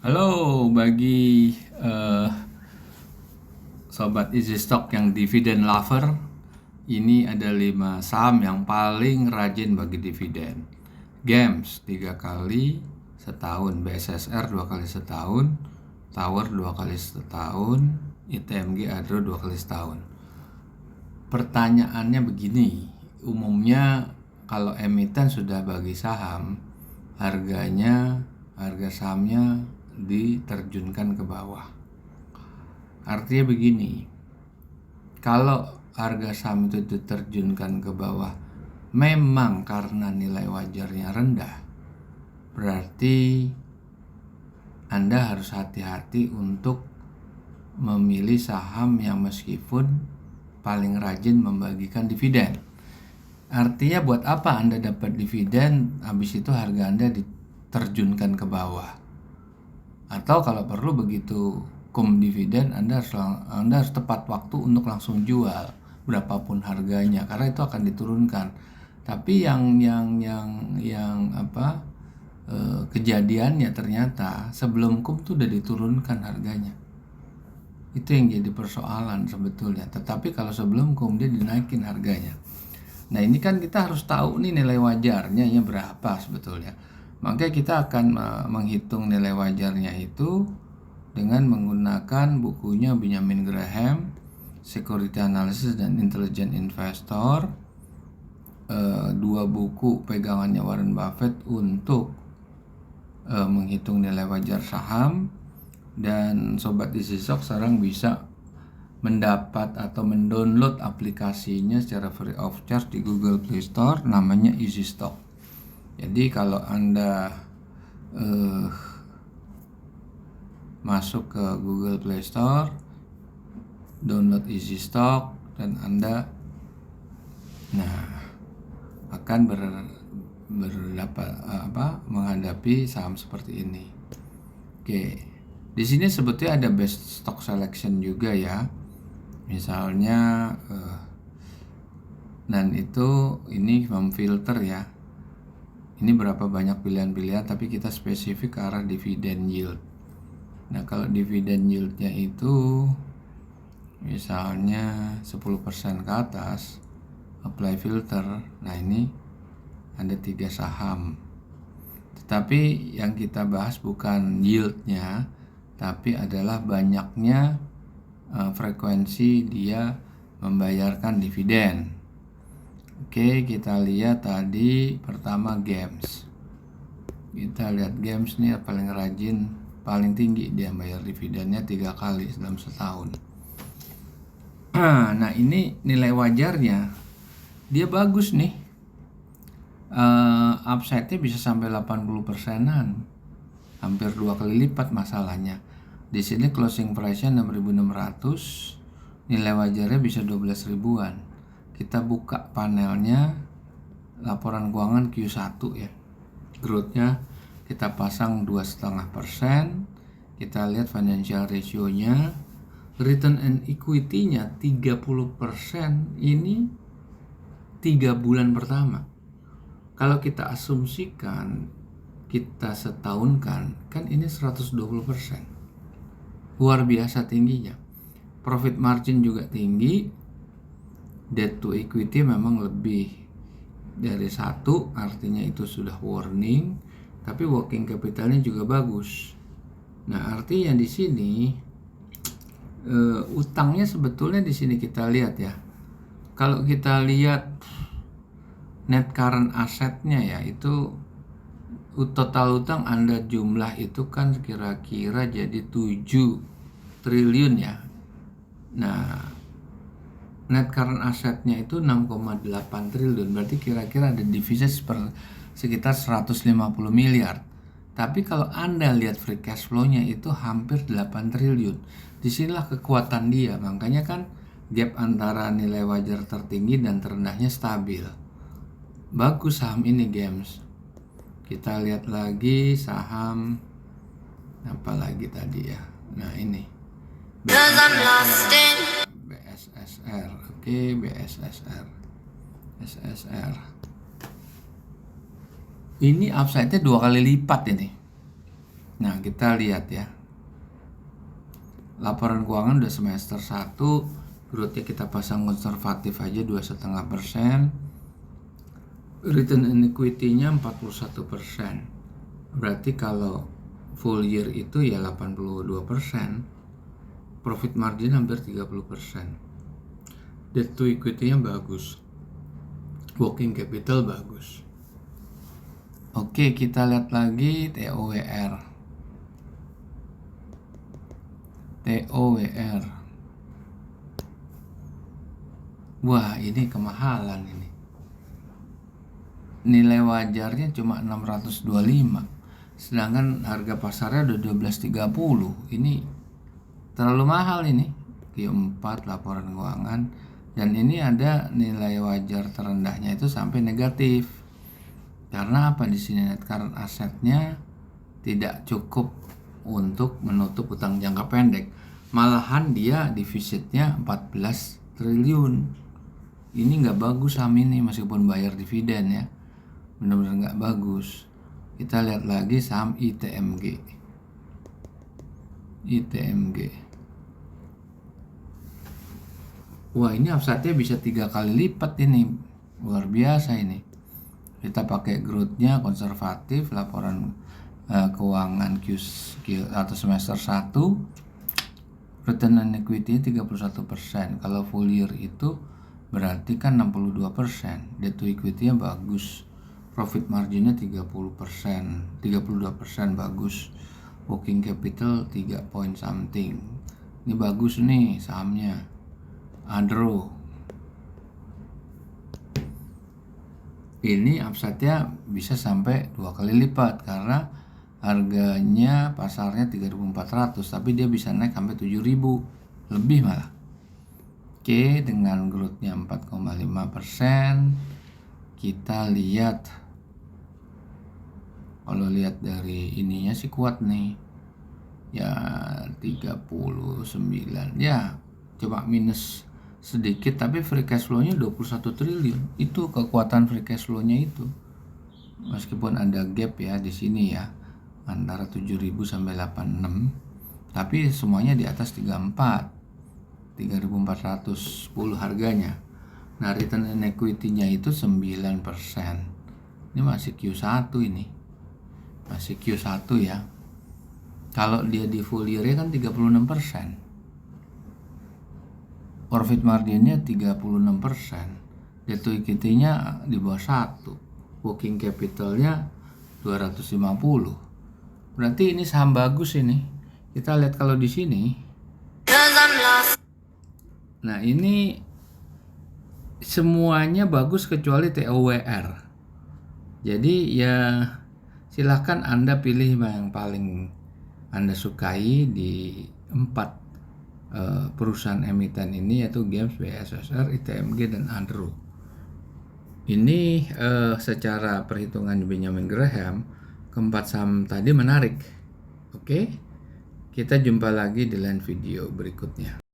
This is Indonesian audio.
Halo bagi eh, sobat Easy Stock yang dividen lover, ini ada 5 saham yang paling rajin bagi dividen. Gems 3 kali setahun, BSSR 2 kali setahun, Tower 2 kali setahun, ITMG Adro 2 kali setahun. Pertanyaannya begini, umumnya kalau emiten sudah bagi saham, harga sahamnya diterjunkan ke bawah. Artinya begini, kalau harga saham itu diterjunkan ke bawah memang karena nilai wajarnya rendah, berarti Anda harus hati-hati untuk memilih saham yang meskipun paling rajin membagikan dividen. Artinya buat apa Anda dapat dividen, habis itu harga Anda diterjunkan ke bawah? Atau kalau perlu begitu dividen Anda harus tepat waktu untuk langsung jual berapapun harganya, karena itu akan diturunkan. Tapi kejadiannya ternyata sebelum tuh udah diturunkan harganya. Itu yang jadi persoalan sebetulnya. Tetapi kalau sebelum dia dinaikin harganya. Nah ini kan kita harus tahu nih nilai wajarnya ya berapa sebetulnya. Maka kita akan menghitung nilai wajarnya itu dengan menggunakan bukunya Benjamin Graham, Security Analysis dan Intelligent Investor, 2 buku pegangannya Warren Buffett untuk menghitung nilai wajar saham. Dan sobat Easy Stock sekarang bisa mendapat atau mendownload aplikasinya secara free of charge di Google Play Store, namanya Easy Stock. Jadi kalau Anda masuk ke Google Play Store, download Easy Stock, dan Anda akan menghadapi saham seperti ini. Oke. Di sini sebetulnya ada best stock selection juga ya. Misalnya dan ini memfilter ya. Ini berapa banyak pilihan-pilihan, tapi kita spesifik ke arah dividen yield. Nah, kalau dividen yieldnya itu misalnya 10% ke atas, apply filter. Nah, ini ada 3 saham. Tetapi yang kita bahas bukan yieldnya, tapi adalah banyaknya frekuensi dia membayarkan dividen. Oke, kita lihat tadi pertama Gems. Kita lihat Gems nih paling rajin, paling tinggi dia bayar dividennya 3 kali dalam setahun. Nah ini nilai wajarnya dia bagus nih, upside-nya bisa sampai 80%-an, hampir 2 kali lipat. Masalahnya di sini closing price-nya 6.600, nilai wajarnya bisa 12 ribuan. Kita buka panelnya laporan keuangan Q1 ya, growth-nya kita pasang 2,5%. Kita lihat financial ratio-nya, return on equity-nya 30%. Ini 3 bulan pertama. Kalau kita asumsikan kita setahunkan, kan ini 120%. Luar biasa tingginya. Profit margin juga tinggi. Debt to equity memang lebih dari 1, artinya itu sudah warning. Tapi working capitalnya juga bagus. Nah, artinya di sini utangnya sebetulnya di sini kita lihat ya. Kalau kita lihat net current asset-nya ya, itu total utang Anda jumlah itu kan kira-kira jadi 7 triliun ya. Nah, net current asset-nya itu 6,8 triliun, berarti kira-kira ada divisa sekitar 150 miliar. Tapi kalau Anda lihat free cash flow-nya itu hampir 8 triliun. Disinilah kekuatan dia, makanya kan gap antara nilai wajar tertinggi dan terendahnya stabil. Bagus saham ini Gems. Kita lihat lagi saham apa lagi tadi ya. Nah ini BSSR. Oke, BSSR. Ini upside-nya 2 kali lipat ini. Nah, kita lihat ya. Laporan keuangan udah semester 1, growth-nya kita pasang konservatif aja 2,5%. Return on equity-nya 41%. Berarti kalau full year itu ya 82%. Profit margin hampir 30%. Debt to equity-nya bagus. Working capital bagus. Oke, kita lihat lagi TOWR. Wah, ini kemahalan ini. Nilai wajarnya cuma 625. Sedangkan harga pasarnya udah 1230. Ini terlalu mahal ini. Q4 laporan keuangan, dan ini ada nilai wajar terendahnya itu sampai negatif. Karena apa di sini? Net current assetnya tidak cukup untuk menutup utang jangka pendek. Malahan dia defisitnya 14 triliun. Ini nggak bagus saham ini meskipun bayar dividen ya. Benar-benar nggak bagus. Kita lihat lagi saham ITMG. Wah, ini upside-nya bisa 3 kali lipat ini. Luar biasa ini. Kita pakai growth-nya konservatif, laporan keuangan Q atau semester 1, return on equity 31%. Kalau full year itu berarti kan 62%. Debt to equity-nya bagus. Profit marginnya 32% bagus. Working capital 3 point something. Ini bagus nih sahamnya. Adro. Ini upside-nya bisa sampai 2 kali lipat karena harganya pasarnya 3.400, tapi dia bisa naik sampai 7.000, lebih malah. Oke, dengan growth-nya 4,5%. Kita lihat, kalau lihat dari ininya sih kuat nih. Ya 39. Ya, coba minus sedikit, tapi free cash flow-nya 21 triliun. Itu kekuatan free cash flow-nya itu. Meskipun ada gap ya di sini ya, antara 7.000 sampai 86, tapi semuanya di atas 34, 3.410 harganya. Nah, return on equity-nya itu 9%. Ini masih Q1 ini. Masih Q1 ya. Kalau dia di full year-nya kan 36%. Profit marginnya 36%. Debt to equity-nya di bawah 1. Working capital-nya 250. Berarti ini saham bagus ini. Kita lihat kalau di sini. Nah, ini semuanya bagus kecuali TOWR. Jadi ya silahkan Anda pilih yang paling Anda sukai di 4 perusahaan emiten ini, yaitu GAMS, BSSR, ITMG, dan Adro. Ini secara perhitungan Benjamin Graham, keempat saham tadi menarik. Oke, kita jumpa lagi di lain video berikutnya.